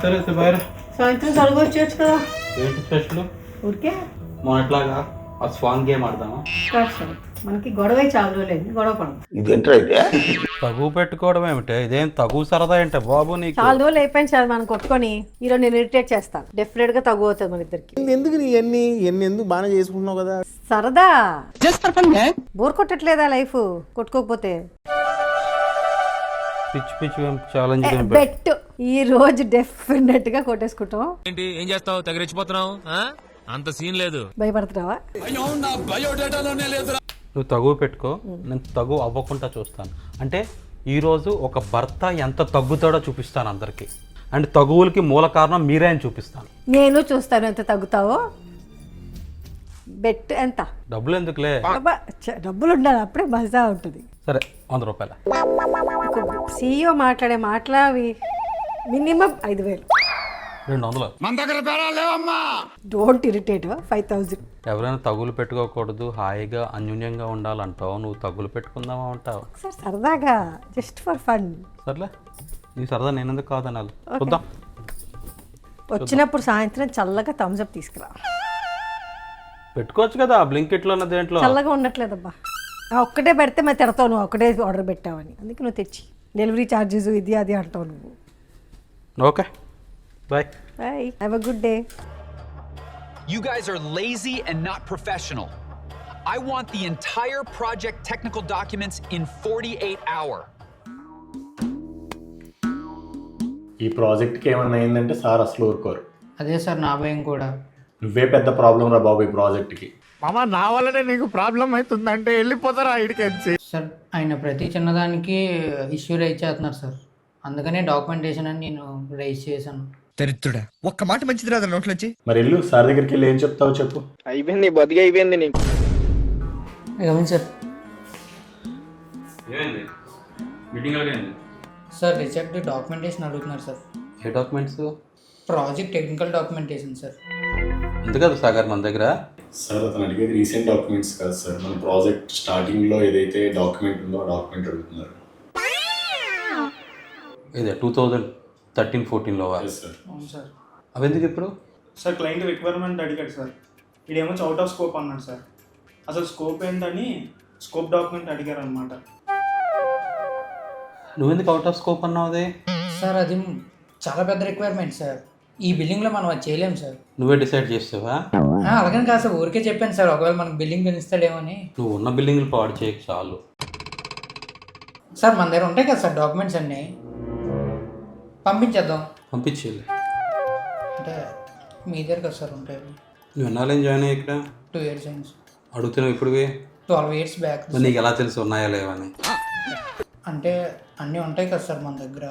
సరే బాయ్. సాయంత్రం తొలగొచ్చు కదా. ఏంటి స్పెషల్? ఊరికే మొన్నట్లాగా ఆ స్వాంగ్ గేమ్ ఆడదామా? సరే మనకి గొడవ చాలా లేదు, గొడవ పడదు. ఇదేంట్రా అయితే తగు పెట్టుకోవడం ఏమిటి? ఇదేం తగు సరదా ఏంటే బాబు నీకు? చాలా రోజులు అయిపోయింది సార్ మనం కొట్టుకొని. ఈరోజు నేను ఇరిటేట్ చేస్తాను. డెఫినెట్ గా తగ్గు అవుతుంది మన ఇద్దరికి. ఎందుకు నీ ఎన్ని ఎందుకు బాగా చేసుకుంటున్నావు కదా. సరదా బోర్ కొట్టట్లేదా లైఫ్ కొట్టుకోకపోతే? పిచ్చి పిచ్చి ఛాలెంజ్ బెట్ ఈ రోజు డెఫినెట్ గా కొట్టేసుకుంటాం. ఏంటి ఏం చేస్తావు? తగిలిచ్చిపోతున్నావు? అంత సీన్ లేదు. భయపడుతున్నావా? నువ్వు తగు పెట్టుకో, నేను తగు అవ్వకుండా చూస్తాను. అంటే ఈరోజు ఒక భర్త ఎంత తగ్గుతాడో చూపిస్తాను అందరికి. అండ్ తగువులకి మూల కారణం మీరే అని చూపిస్తాను. నేను చూస్తాను ఎంత తగ్గుతావో. బెట్ ఎంత? డబ్బులు ఎందుకులే, డబ్బులు ఉండాలి, అప్పుడే మజా ఉంటుంది. సరే 100 రూపాయలు. CEO మాట్లాడే మాటలు అవి మినిమం 5,000. 200. మన దగ్గర లేవమ్మా. Don't irritate. 5,000. ఎవరైనా తగులు పెట్టుకోకూడదు, హాయిగా అన్యూన్యంగా ఉండాలంటావు, నువ్వు తగులు పెట్టుకుందామా అంటావు. సార్ సరదాగా జస్ట్ ఫర్ ఫన్. సర్లే నీ సరదా నేనెందుకు కాదనాలి. చూద్దాం. వచ్చినప్పుడు సాయంత్రం చల్లగా థమ్స్ అప్ తీసుకురా. పెట్టుకోవచ్చు కదా బ్లింకిట్లో ఉన్న దేంట్లో. చల్లగా ఉండట్లేదబ్బా. ఒక్కటే పెడితే మరి తిడతావు నువ్వు, ఒక్కటే ఆర్డర్ పెట్టావని. అందుకే నువ్వు తెచ్చి డెలివరీ ఛార్జెస్ ఇది అది అంటావు నువ్వు. Okay bye. Bye, have a good day. You guys are lazy and not professional. I want the entire project technical documents in 48 hours. ఈ ప్రాజెక్ట్కి ఏమన్నా అయిందంటే సార్ అసలు ఊరుకోరు. అదే సార్ నా భయం కూడా. నువ్వే పెద్ద ప్రాబ్లం రా బాబు ఈ ప్రాజెక్ట్కి. మామ నా వల్లనే నీకు ప్రాబ్లం అవుతుందంటే వెళ్ళిపోతారా ఇడికెచ్చి. సార్ ఆయన ప్రతి చిన్నదానికి ఇష్యూ రైజ్ చేస్తున్నారు సార్. అందుకనే డాక్యుమెంటేషన్ అని నేను రైజ్ చేశాను. దరిద్రుడా, ఒక్క మాట మంచిది రాదు నోట్లోంచి. మరి వెళ్ళు సార్ దగ్గరికి వెళ్ళి ఏం చెప్తావు చెప్పు. అయిపోయింది, బతికి అయిపోయింది నీకు. ఏమైంది సార్? సార్ రిజెక్ట్ డాక్యుమెంటేషన్ అడుగుతున్నారు సార్. ఏ documents? Project technical documentation sir. ఎందుకదు సాగర్ మన దగ్గర? సార్ అతను అడిగేది రీసెంట్ డాక్యుమెంట్స్ కాదు సార్, మన ప్రాజెక్ట్ స్టార్టింగ్లో ఏదైతే డాక్యుమెంట్ ఉందో ఆ డాక్యుమెంట్ అడుగుతున్నారు. ఇదే 2013-14లో సార్. అవును సార్. అవి ఎందుకు ఇప్పుడు? సార్ క్లయింట్ రిక్వైర్మెంట్ అడిగాడు సార్. ఇదేమో అవుట్ ఆఫ్ స్కోప్ అన్నాడు సార్. అసలు స్కోప్ ఏంటని స్కోప్ డాక్యుమెంట్ అడిగారు అనమాట. నువ్వెందుకు అవుట్ ఆఫ్ స్కోప్ అన్నావు? అదే సార్ అది చాలా పెద్ద రిక్వైర్మెంట్ సార్. ఈ బిల్డింగ్లో మనం అది చేయలేము సార్. నువ్వే డిసైడ్ చేస్తావా? అలాగని కాదు సార్, ఊరికే చెప్పాను సార్, ఒకవేళ మనకు బిల్డింగ్ పెంచుతాడేమని. నువ్వు ఉన్న బిల్డింగ్లు పాడు చేయకు చాలు. సార్ మన దగ్గర ఉంటాయి కదా సార్ డాక్యుమెంట్స్ అన్నీ, పంపించేద్దాం. పంపించేయాలి అంటే మీ దగ్గర కదా సార్ ఉంటాయి. నువ్వు ఎన్నాళ్ళేం జాయిన్ అయ్యి ఇక్కడ? 2 years అయింది సార్. అడుగుతున్నావు ఇప్పుడు? 12 years బ్యాక్. నీకు ఎలా తెలుసు ఉన్నాయా లేవని? అంటే అన్నీ ఉంటాయి కదా సార్ మన దగ్గర.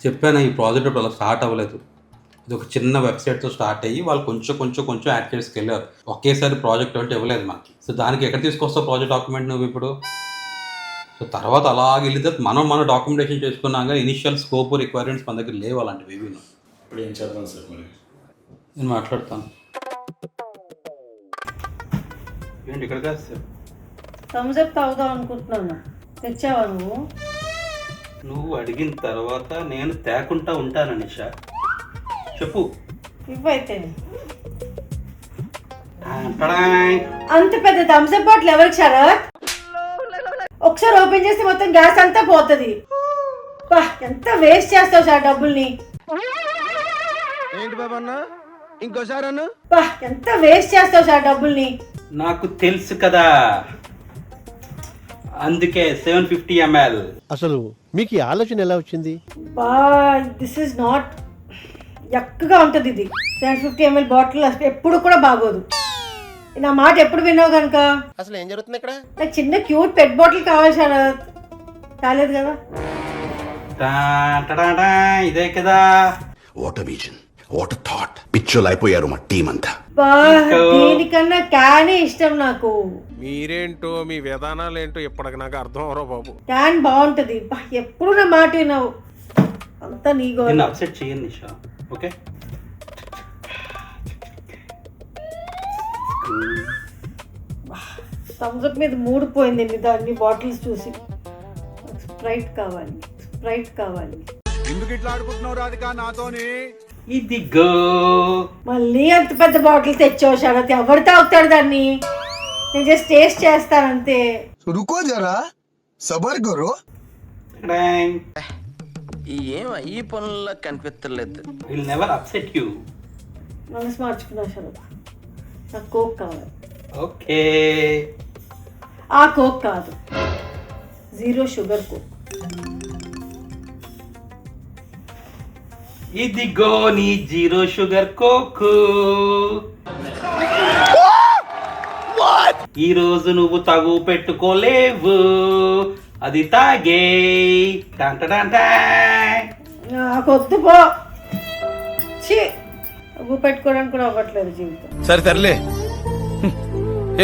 చెప్పాను ఈ ప్రాజెక్ట్ ఇప్పుడు అలా స్టార్ట్ అవ్వలేదు. ఇది ఒక చిన్న వెబ్సైట్తో స్టార్ట్ అయ్యి వాళ్ళు కొంచెం యాడ్ చేసుకెళ్ళారు. ఒకేసారి ప్రాజెక్ట్ అంటే ఇవ్వలేదు మనకి. సో దానికి ఎక్కడ తీసుకొస్తావు ప్రాజెక్ట్ డాక్యుమెంట్ నువ్వు ఇప్పుడు? సో తర్వాత అలాగే వెళ్తే మనం డాక్యుమెంటేషన్ చేసుకున్నాక ఇనిషియల్ స్కోప్ రిక్వైర్మెంట్స్ మన దగ్గర లేవు అలాంటివి ఏవి. ఇప్పుడు ఏం చేద్దాం సార్ మరి? నేను మాట్లాడతాను. ఏంటి ఇక్కడ కాదు సార్? థమ్స్ అప్ తాగుదాం అనుకుంటున్నాను. తెచ్చావా నువ్వు? నువ్వు అడిగిన తర్వాత నేను తేకుంటా ఉంటాను నిషా. చెప్పు. ఇవ్వైతే టడాయ్. అంత పెద్ద థమ్స్ అప్ బాటిల్ ఎవరికి శరత్? ఒకసారి ఓపెన్ చేస్తే మొత్తం గ్యాస్ అంతా పోతుంది. ఎంత వేస్ట్ చేస్తావు సార్ డబ్బుల్ని. ఏంటి బాబన్న ఇంకోసారి అన్న? ఎంత వేస్ట్ చేస్తావు సార్ డబ్బుల్ని. నాకు తెలుసు కదా, అందుకే 750 ml. అసలు మీకు ఈ ఆలోచన ఎలా వచ్చింది? దిస్ ఇస్ నాట్ ఎక్కగా ఉంటుంది ఇది. 750 ml బాటిల్ ఎప్పుడు కూడా బాగోదు. నా మాట ఎప్పుడు విన్నావు కనుక. అసలు ఏం జరుగుతుంది ఇక్కడ? నాకు చిన్న క్యూట్ పెట్ బాటిల్ కావాలి శరత్. కాలేదు కదా? ఇదే కదా. What vision, what thought. పిచ్చోలు అయిపోయారు మా టీం అంతా. దీనికన్నా క్యానే ఇష్టం నాకు. మీరేంటో మీ విధానాలు ఏంటో ఇప్పటికి నాకు అర్థం అవరో బాబు. క్యాన్ బాగుంటది. ఎప్పుడు నా మాట విన్నావు. అంతా నీ గోల్. అప్సెట్ చేయండి నిషా. ఓకే థమ్స్ అప్ మీద మూడిపోయింది దాన్ని బాటిల్స్ చూసి. స్ప్రైట్ కావాలి. ఎందుకు ఇట్లా ఆడుకుంటున్నావు రాధిక నాతోని? ఇదిగో మళ్ళీ అంత పెద్ద బాటిల్ తెచ్చావు శరత్, ఎవరు తాగుతాడు దాన్ని? నేను జస్ట్ టేస్ట్ చేస్తానంతే. రుకో జరా సబర్ కరో. ఏం ఈ పనుల్లో కనిపించలేదు. Will never upset you. మనసు మార్చుకున్నా శరత్, నాకు కోక్ కావాలి. ఓకే. ఆ కోక్ కాదు, 0 షుగర్ కోక్. ఇదిగో నీ 0 షుగర్ కోకు. ఈ రోజు నువ్వు తగు పెట్టుకోలేవు, అది తాగే. నాకొద్దు పో. ఛీ, అగ్గు పెట్టుకోవడానికి కూడా అవ్వట్లేదు జీవితం. సరే తరలే,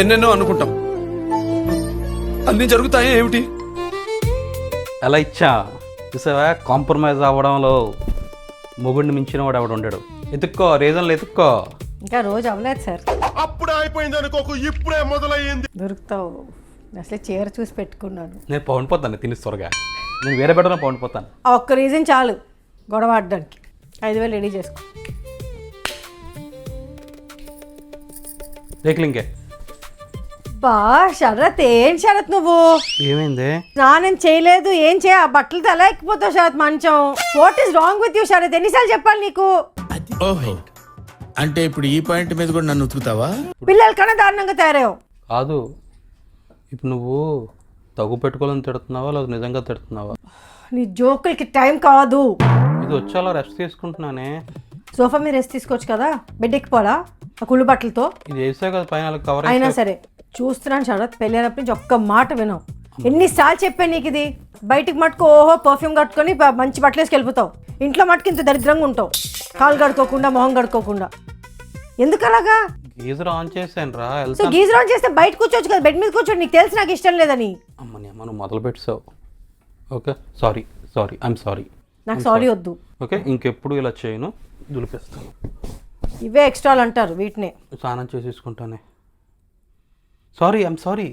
ఎన్నెన్నో అనుకుంటాం, అన్ని జరుగుతాయి ఏమిటి? అలా ఇచ్చా చూసావా, కాంప్రమైజ్ అవ్వడంలో మొగుడిని మించిన వాడు ఎవడు ఉండడు. ఎత్తుక్కో, రీజన్లు ఎత్తుక్కో. ఇంకా రోజు అవ్వలేదు సార్. అప్పుడే అయిపోయింది అనుకోకు, ఇప్పుడే మొదలయ్యింది. దొరుకుతావు, అసలే చీర చూసి పెట్టుకున్నాను. నేను పౌండిపోతాను తిని త్వరగా. నేను వేరే బెడ్రూమ్లో పౌండిపోతాను. ఆ ఒక్క రీజన్ చాలు గొడవ ఆడడానికి. 5,000 రెడీ చేసుకో. రేకులు ఇంకే. బా శరత్, ఏం శరత్ నువ్వు? ఏమైంది? స్నానం చేయలేదు, ఏం చేయ? ఆ బట్టలతో ఎలా ఎక్కిపోతావు శరత్ మంచం? What is wrong with you Sharath? ఎన్నిసార్లు చెప్పాలి నీకు? ఓహో, అంటే ఇప్పుడు ఈ పాయింట్ మీద కూడా నన్ను ఉతుకుతావా? పిల్లల కన్నా దారుణంగా తయారయ్యావు. కాదు, ఇప్పుడు నువ్వు తగు పెట్టుకోవాలని తిడుతున్నావా లేదా నిజంగా తిడుతున్నావా? నీ జోకులకి టైం కాదు. ఇది వచ్చేలా రెస్ట్ తీసుకుంటున్నానే. సోఫా మీద రెస్ట్ తీసుకోవచ్చు కదా, బెడ్ ఎక్కిపోలా ఆ కుళ్ళు బట్టలతో. ఇది వేసా కదా పైన కవర్. అయినా సరే చూస్తున్నాను శరత్, పెళ్ళి అయినప్పటి నుంచి ఒక్క మాట వినవు. ఎన్నిసార్లు చెప్పాను నీకు ఇది? బయటికి మటుకు ఓహో పర్ఫ్యూమ్ కట్టుకొని మంచి బట్టలు వేసుకు వెళ్ళిపోతావు, ఇంట్లో మటుకు ఇంత దరిద్రంగా ఉంటావు, కాలు కడుక్కోకుండా మొహం కడుక్కోకుండా. ఎందుకు అలాగా? గీజర్ ఆన్ చేశాను రా. సో గీజర్ ఆన్ చేస్తే బయట కూర్చోవచ్చు కదా, బెడ్ మీద కూర్చోండి. నీకు తెలుసు నాకు ఇష్టం లేదని. అమ్మని అమ్మ, నువ్వు మొదలు పెట్టావు. Okay, sorry sorry, I'm sorry. నాకు సారీ వద్దు. ఓకే, ఇంకెప్పుడు ఇలా చేయను, దులిపేస్తాను. ఇవే ఎక్స్ట్రాలు అంటారు వీటినే. స్నానం చేసేసుకుంటానే. Sorry, I'm sorry.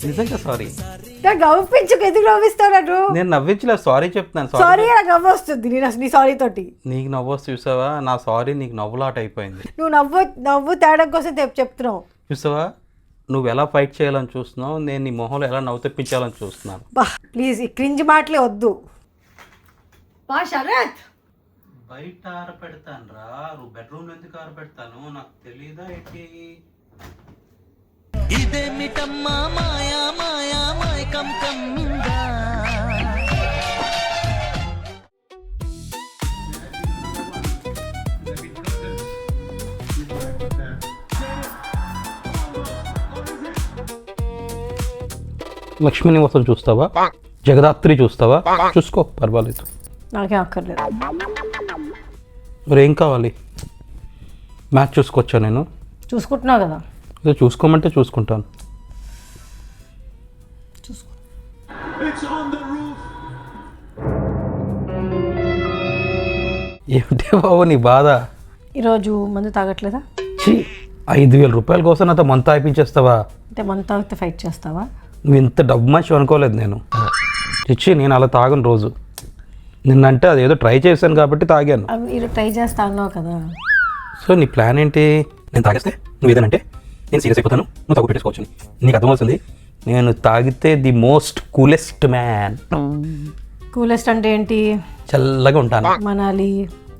నిజంగా సారీ. నాకు నవ్వించుకు, ఎందుకు నవ్విస్తావు? నేను నవ్వించలే, సారీ చెప్తున్నాను. సారీ నాకు నవ్వు వస్తుంది నీ సారీ తోటి. నీకు నవ్వు వస్తే చూసావా, నా సారీ నీకు నవ్వులాట అయిపోయింది. నువ్వు నవ్వు తేడం కోసం చెప్తున్నావు. చూసావా, నువ్వు ఎలా ఫైట్ చేయాలని చూస్తున్నావు, నేను నీ మొహంలో ఎలా నవ్వు తెప్పించాలని చూస్తున్నాను. బా ప్లీజ్, ఈ క్రింజ్ మాటలే వద్దు. బా శరత్, బయట ఆరపెడతాను రా, నువ్వు బెడ్రూమ్ ఎందుకు ఆరపెడతాను నాకు తెలీదా ఏంటి? ఇదేమిటమ్మా మాయా మాయా మాయకం కమ్మిందా. లక్ష్మీ నివాసం చూస్తావా, జగదాత్రి చూస్తావా, చూసుకో పర్వాలేదు. నాకేం అక్కర్లేదు. మరి ఏం కావాలి? మ్యాచ్ చూసుకోవచ్చా నేను? చూసుకుంటున్నావు కదా. ఏదో చూసుకోమంటే చూసుకుంటాను. చూసుకో. ఏమిటి బాబు నీ బాధ? ఈరోజు మందు తాగట్లేదా? 5,000 రూపాయల కోసం నాతో మంత అయిపించేస్తావా? అంటే మందు తాగితే ఫైట్ చేస్తావా? నువ్వు ఇంత డబ్బు మనిషి అనుకోలేదు నేను. చిచ్చి, నేను అలా తాగను రోజు. నిన్నంటే అది ఏదో ట్రై చేశాను కాబట్టి తాగాను. అవి ఈరోజు ట్రై చేస్తా అన్నావు కదా. సో నీ ప్లాన్ ఏంటి? నేను తాగేస్తే నువ్వు ఏదనంటే నేను సీరియస్ అయిపోతాను, నువ్వు తగ్గు పెట్టేసుకోవచ్చు. నీకు అర్థమవుతుంది, నేను తాగితే the most coolest man. Coolest అంటే ఏంటి? చల్లగా ఉంటాను. మనాలి,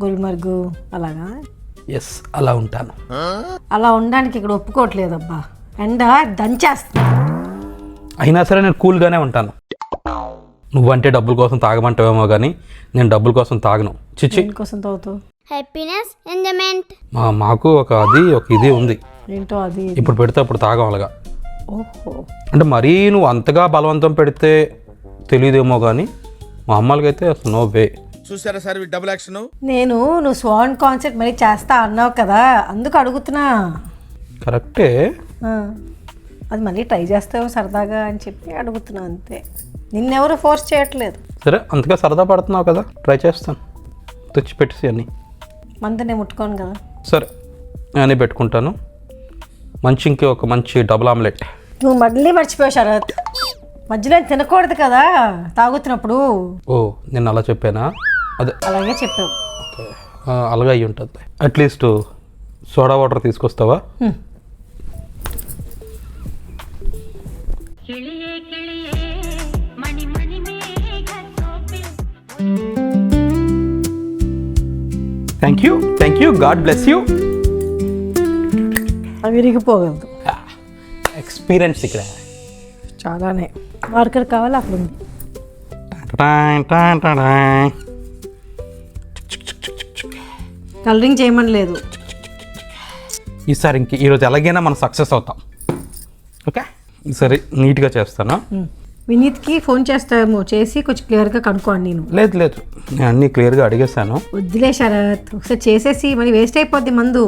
గుల్మర్గు అలాగా? ఎస్, అలా ఉంటాను. అలా ఉండడానికి ఇక్కడ ఒప్పుకోవట్లేదబ్బా, ఎండ దంచేస్తా. అయినా సరే నేను కూల్గానే ఉంటాను. నువ్వంటే డబ్బుల కోసం తాగమంటావేమో కానీ నేను డబ్బుల కోసం తాగను. చిచ్చి, కోసం తాగుతావు? Happiness, enjoyment. మాకు ఒక ఇది ఉంది. ఏంటో అది? ఇప్పుడు పెడితే అప్పుడు తాగం అలాగా. ఓహో, అంటే మరీ నువ్వు అంతగా బలవంతం పెడితే తెలియదేమో కానీ మా అమ్మాలకైతే అసలు నో వే. చూసారా సార్ డబుల్ యాక్షన్. నువ్వు స్వాన్ కాన్సెప్ట్ మరి చేస్తా అన్నావు కదా, అందుకు అడుగుతున్నా. కరెక్టే, అది మళ్ళీ ట్రై చేస్తావు సరదాగా అని చెప్పి అడుగుతున్నా అంతే. నిన్నెవరు ఫోర్స్ చేయట్లేదు. సరే, అంతగా సరదా పడుతున్నావు కదా, ట్రై చేస్తాను. తెచ్చి పెట్టేసి అన్నీ. మంతనే ముట్టుకోను కదా. సరే, నేనే పెట్టుకుంటాను. ఒక మంచి డబుల్ ఆమ్లెట్. నువ్వు మళ్ళీ మర్చిపోయావు శరత్. మధ్యలో తినకూడదు కదా తాగుతున్నప్పుడు. ఓ నేను అలా చెప్పానా? అదే అలాగే చెప్పావు. అలాగే అయ్యి ఉంటుంది. అట్లీస్ట్ సోడా వాటర్ తీసుకొస్తావా? Thank you God bless you. అవి విరిగిపోగలదు. ఎక్స్పీరియన్స్ ఇక్కడ చాలానే. మార్కర్ కావాలి అక్కడ ఉంది. కలరింగ్ చేయమని లేదు. ఈసారి ఈరోజు ఎలాగైనా మనం సక్సెస్ అవుతాం. ఓకే సరే నీట్గా చేస్తాను. వినీత్కి ఫోన్ చేస్తామో, చేసి కొంచెం క్లియర్గా కనుక్కోండి. నేను లేదు నేను అన్నీ క్లియర్గా అడిగేశాను. వద్దులే శరత్, ఒకసారి చేసేసి మళ్ళీ వేస్ట్ అయిపోద్ది మందు.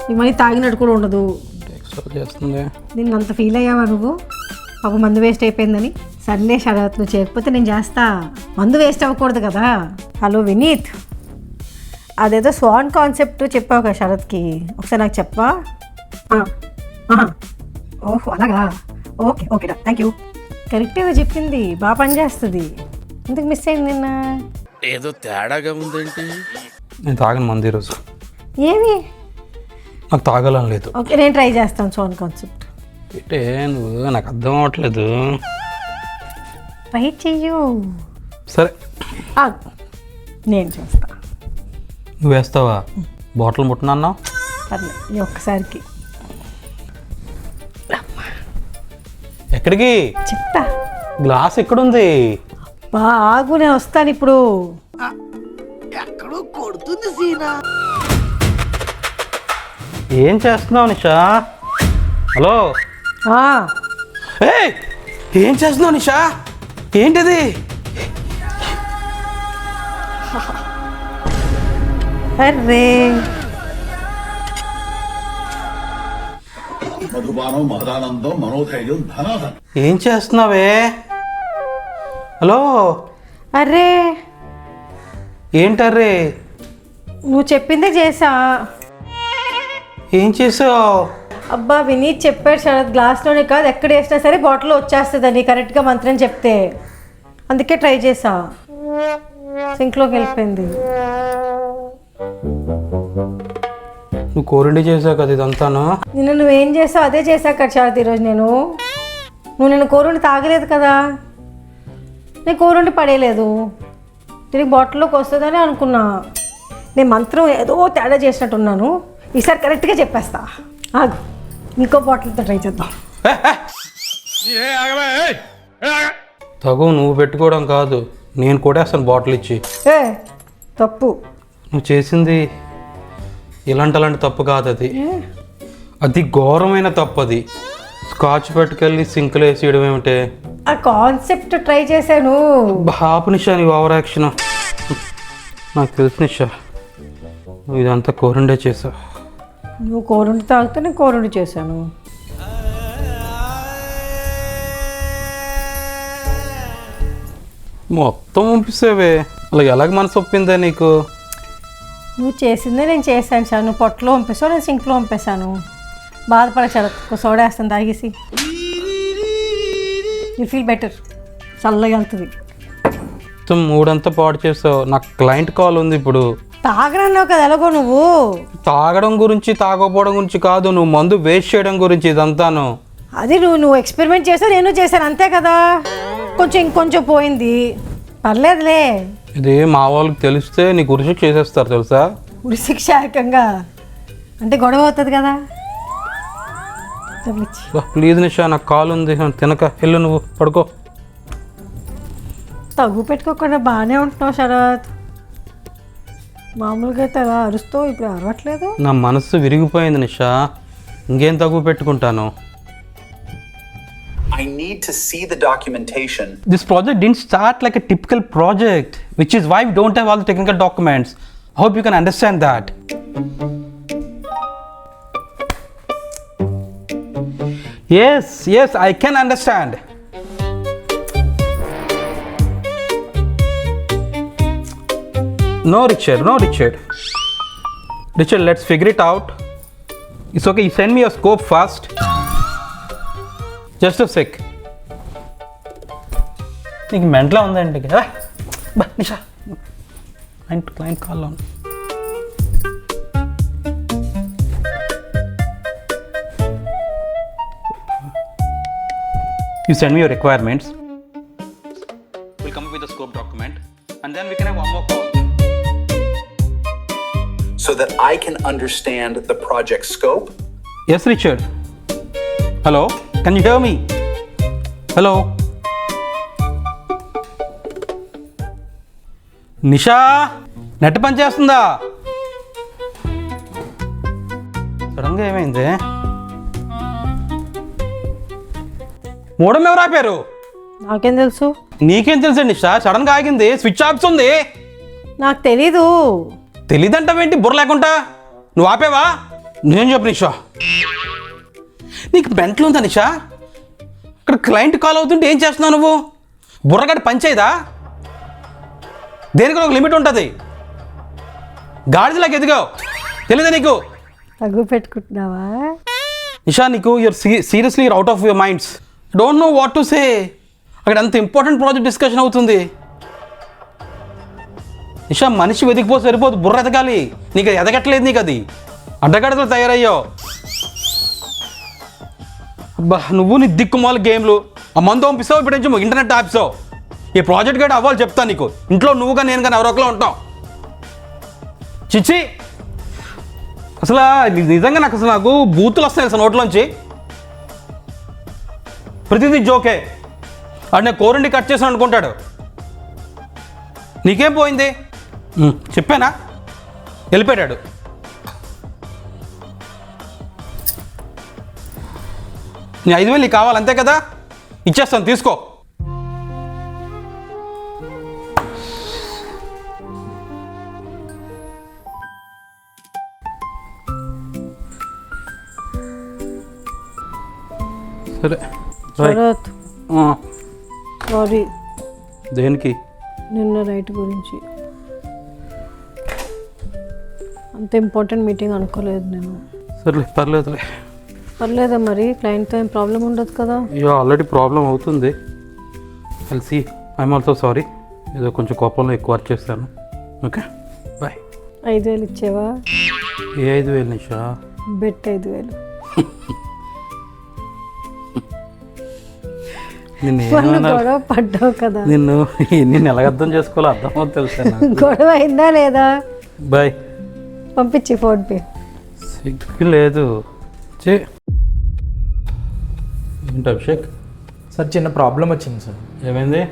ఈ మళ్ళీ తాగినట్టు కూడా ఉండదు. చేస్తుంది. నేను అంత ఫీల్ అయ్యావా నువ్వు? పాప మందు వేస్ట్ అయిపోయిందని. సర్లే శరత్, నువ్వు చేయకపోతే నేను చేస్తా. మందు వేస్ట్ అవ్వకూడదు కదా. హలో వినీత్, అదేదో స్వాన్ కాన్సెప్ట్ చెప్పావు కదా శరత్కి, ఒకసారి నాకు చెప్పవా? ఓహో అలాగా, ఓకే ఓకే థ్యాంక్ యూ. కరెక్ట్గా చెప్పింది, బాగా పనిచేస్తుంది. ఎందుకు మిస్ అయింది నిన్న? ఏదో తేడాగా ఉందేంటి? నేను తాగను మంది ఈరోజు. ఏమి? నాకు తాగాలని లేదు. ఓకే నేను ట్రై చేస్తాను స్వాన్ కాన్సెప్ట్. అంటే నువ్వు నాకు అర్థం అవ్వట్లేదు. ట్రై చెయ్యు. సరే నేను చేస్తా. నువ్వు వేస్తావా? బాటిల్ ముట్టనన్నావు. సర్లే ఈ ఒక్కసారికి. ఎక్కడికి? చెప్తా. గ్లాస్ ఎక్కడుంది? ఆగు నేను వస్తాను ఇప్పుడు. ఎక్కడో కొడుతుంది సీనా. ఏం చేస్తున్నావు నిషా? హలో ఏం చేస్తున్నావు నిషా? ఏంటిది? అర్రే మధుపానం మహదానందం మనోధైర్యం ధనాధనం. ఏం చేస్తున్నావే? హలో అర్రే ఏంటర్రే? నువ్వు చెప్పిందే చేసా. ఏం చేసావు? అబ్బా వినీత్ చెప్పాడు శరత్, గ్లాస్లోనే కాదు ఎక్కడ వేసినా సరే బాటిల్లో వచ్చేస్తుందని కరెక్ట్గా మంత్రం చెప్తే, అందుకే ట్రై చేసా. సింక్లోకి వెళ్ళిపోయింది. నువ్వు కోరిండి చేసావు కదా ఇదంతాను. నిన్న నువ్వేం చేసావు అదే చేసా కదా శరత్ ఈరోజు. నువ్వు నిన్ను కోరుండి తాగలేదు కదా, నేను కోరుండి పడేయలేదు. తిరిగి బాటిల్లోకి వస్తుందని అనుకున్నా. నేను మంత్రం ఏదో తేడా చేసినట్టున్నాను. ఈసారి కరెక్ట్గా చెప్పేస్తా. ఆగు, ఇంకో బాటిల్తో ట్రై చేద్దాం. తగు నువ్వు పెట్టుకోవడం కాదు, నేను కొట్టేస్తాను బాటిల్ ఇచ్చి. తప్పు నువ్వు చేసింది ఇలాంటి తప్పు కాదు. అది ఘోరమైన తప్పు. అది స్కాచ్ పట్టుకెళ్ళి సింక్లో వేసేయడం ఏమిటే? ఆ కాన్సెప్ట్ ట్రై చేశాను. బాపు నిషా నీ ఓవర్ యాక్షన్. నాకు తెలుసు నిషా, నువ్వు ఇదంతా కోరుండే చేసావు. నువ్వు కోరుండి తాగితే నేను కోరుండి చేశాను. మొత్తం పంపిస్తావే, అలా ఎలాగ మనసు ఒప్పిందే నీకు? నువ్వు చేసిందే నేను చేశాను సార్. నువ్వు పొట్టలో పంపిస్తావు, నేను సింక్లో పంపేశాను. బాధపడచాడు, ఒక సోడా వేస్తాను తాగేసి. యూ ఫీల్ బెటర్, చల్లగా వెళ్తుంది. మొత్తం మూడంతా పాడు చేసావు. నాకు క్లయింట్ కాల్ ఉంది ఇప్పుడు. తాగడన్నావు కదా ఎలాగో నువ్వు. తాగడం గురించి తాగకపోవడం గురించి కాదు, నువ్వు మందు వేస్ట్ చేయడం గురించి ఇదంతాను. అది నువ్వు ఎక్స్పెరిమెంట్ చేసావు, నేను చేశాను అంతే కదా. కొంచెం ఇంకొంచెం పోయింది, పర్లేదులే. ఇది మా వాళ్ళకి తెలిస్తే నీ గురించి చేసేస్తారు తెలుసా? ఉరి శిక్ష ఏకంగా అంటే గొడవ అవుతుంది కదా. ప్లీజ్ నిషా, నాకు కాల్ ఉంది, తినక వెళ్ళు, నువ్వు పడుకో. తగ్గు పెట్టుకోకుండా బాగానే ఉంటున్నావు శరత్. మామూలుగా అయితే అలా అరుస్తావు, ఇప్పుడు అరవట్లేదు. నా మనసు విరిగిపోయింది నిషా, ఇంకేం తగ్గు పెట్టుకుంటాను. I need to see the documentation. This project didn't start like a typical project, which is why we don't have all the technical documents. I hope you can understand that. Yes, I can understand. No, Richard. Richard, let's figure it out. It's okay, you send me your scope first. Just a sec. నీకు మెంట్లో ఉందండి నిషా client కాల్లో You send me your requirements. We'll come up with a scope document and then we can have one more call. So that I can understand the project scope. Yes, Richard. Hello, can you hear me? Hello. Nisha net పని చేస్తుందా? సడన్గా ఏమైంది? Modem ఎవరు ఆపారు? నాకేం తెలుసు? నీకేం తెలుసు నిషా? సడన్గా ఆగింది, స్విచ్ ఆఫ్ ఉంది. నాకు తెలీదు. తెలీదంటావేంటి బుర్ర లేకుండా? నువ్వు ఆపేవా? నేను చెప్పు నిషా, నీకు మెంటలు ఉందా నిషా? ఇక్కడ క్లయింట్ కాల్ అవుతుంటే ఏం చేస్తున్నావు నువ్వు? బుర్రగడ్డ పంచేదా? దేనికి ఒక లిమిట్ ఉంటుంది. గాడిదలాగా ఎదిగావు, తెలీదా నీకు? తగ్గు పెట్టుకుంటున్నావా నిషా? నీకు you're seriously you're out of your minds. Don't know what to say. అక్కడ అంత ఇంపార్టెంట్ ప్రాజెక్ట్ డిస్కషన్ అవుతుంది. నిషా, మనిషి వెతికిపోతే సరిపోదు, బుర్ర ఎదగాలి. నీకు అది ఎదగట్లేదు, నీకు అది అడ్డగడతలు తయారయ్యావు. అబ్బా, నువ్వు నీ దిక్కుమాల గేమ్లు, ఆ మందు పంపిస్తావు, ఇప్పుడు నుంచి ఇంటర్నెట్ ఆపిస్తావు. ఈ ప్రాజెక్ట్ గడ్డ అవ్వాలి చెప్తాను నీకు. ఇంట్లో నువ్వు కానీ నేను కానీ ఎవరో ఒకలా ఉంటాం. చిచ్చి, అసలు నిజంగా నాకు బూతులు వస్తాయి అసలు నోట్లోంచి. ప్రతిదీ జోకే. వాడు నేను కోరండి కట్ చేసాను అనుకుంటాడు. నీకేం పోయింది? చెప్పానా? వెళ్ళిపోయాడు. నీ 5,000 నీకు కావాలి అంతే కదా? ఇచ్చేస్తాను, తీసుకో. సరే శరత్, సారీ. దేనికి? నిన్న రైట్ గురించి. అంత ఇంపార్టెంట్ మీటింగ్ అనుకోలేదు నేను. సర్లే, పర్లేదులే. పర్లేదా మరి? క్లయింట్తో ఏం ప్రాబ్లం ఉండదు కదా? ఇక ఆల్రెడీ ప్రాబ్లం అవుతుంది. కలిసి ఐఎమ్ ఆల్సో సారీ. ఏదో కొంచెం కోపంలో ఎక్కువ వర్క్ చేస్తాను. Okay, bye. 5,000 ఇచ్చేవా? ఏ 5,000 నిషా? బెట్ 5,000. గొడవ పడ్డావు కదా. నిన్ను ఎలా అర్థం చేసుకోవాలో అర్థమవుతుంది తెలుసా? గొడవ అయిందా లేదా? బాయ్. పంపించి ఫోన్పే. సిగ్గు లేదు. ఏంటి అభిషేక్? సార్ చిన్న ప్రాబ్లం వచ్చింది సార్. ఏమైంది?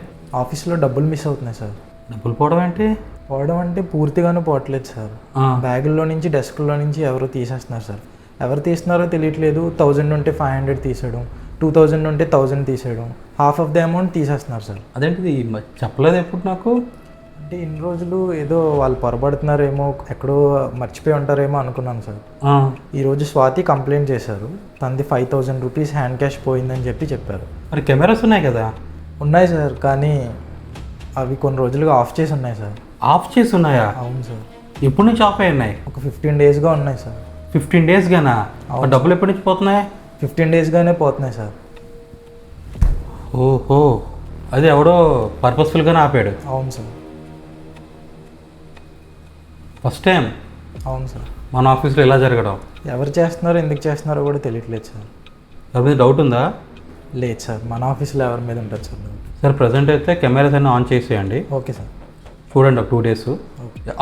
ఆఫీస్లో డబ్బులు మిస్ అవుతున్నాయి సార్. డబ్బులు పోవడం ఏంటి? పోవడం అంటే పూర్తిగానే పోవట్లేదు సార్. బ్యాగుల్లో నుంచి డెస్క్లో నుంచి ఎవరో తీసేస్తున్నారు సార్. ఎవరు తీస్తున్నారో తెలియట్లేదు. 1000 ఉంటే 500 తీసేయడం, 2000 ఉంటే 1000 తీసేయడం, హాఫ్ ఆఫ్ ద అమౌంట్ తీసేస్తున్నారు సార్. అదేంటిది చెప్పలేదు ఎప్పుడు నాకు? అంటే ఇన్ని రోజులు ఏదో వాళ్ళు పొరపడుతున్నారేమో, ఎక్కడో మర్చిపోయి ఉంటారేమో అనుకున్నాను సార్. ఈరోజు స్వాతి కంప్లైంట్ చేశారు. తనది 5,000 రూపీస్ హ్యాండ్ క్యాష్ పోయిందని చెప్పారు. మరి కెమెరాస్ ఉన్నాయి కదా? ఉన్నాయి సార్, కానీ అవి కొన్ని రోజులుగా ఆఫ్ చేసి ఉన్నాయి సార్. ఆఫ్ చేసి ఉన్నాయా? అవును సార్. ఎప్పటి నుంచి ఆఫ్ అయి ఉన్నాయి? ఒక 15 డేస్గా ఉన్నాయి సార్. 15 డేస్గానా? డబ్బులు ఎప్పటి నుంచి పోతున్నాయి? 15 డేస్గానే పోతున్నాయి సార్. ఓహో, అది ఎవడో పర్పస్ఫుల్గానే ఆపాడు. అవును సార్. First time. అవును సార్. మన ఆఫీస్లో ఇలా జరగడం. ఎవరు చేస్తున్నారో ఎందుకు చేస్తున్నారో కూడా తెలియట్లేదు సార్. ఎవరి మీద డౌట్ ఉందా? లేదు సార్, మన ఆఫీస్లో ఎవరి మీద ఉంటుంది సార్. సార్ ప్రజెంట్ అయితే కెమెరాస్ అన్నీ ఆన్ చేసేయండి. Okay sir. చూడండి, ఒక 2 డేస్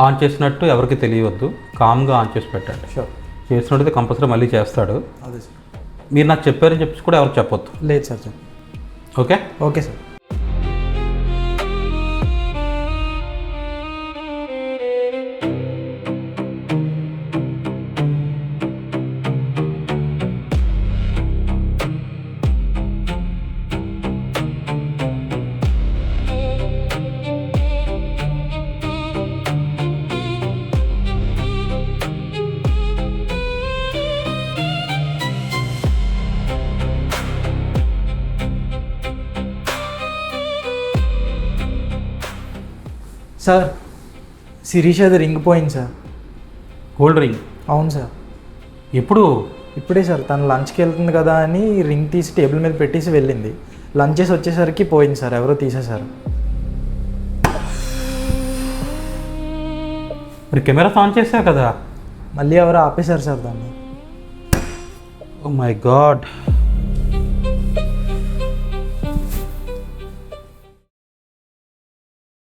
ఆన్ చేసినట్టు ఎవరికి తెలియవద్దు. కామ్గా ఆన్ చేసి పెట్టండి. షూర్. చేసినట్టు కంపల్సరీ మళ్ళీ చేస్తాడు. అదే సార్. మీరు నాకు చెప్పారని చెప్పి కూడా ఎవరికి చెప్పొద్దు. లేదు sir. Okay? Okay sir. Sir, శిరీషది రింగ్ పోయింది సార్. Gold ring? అవును సార్. ఎప్పుడు? ఇప్పుడే సార్. తను లంచ్కి వెళ్తుంది కదా అని రింగ్ తీసి టేబుల్ మీద పెట్టేసి వెళ్ళింది. లంచ్ చేసి వచ్చేసరికి పోయింది సార్, ఎవరో తీసేశారు. మరి కెమెరాస్ ఆన్ చేసావు కదా. మళ్ళీ ఎవరు ఆపేశారు సార్ దాన్ని. Oh my God.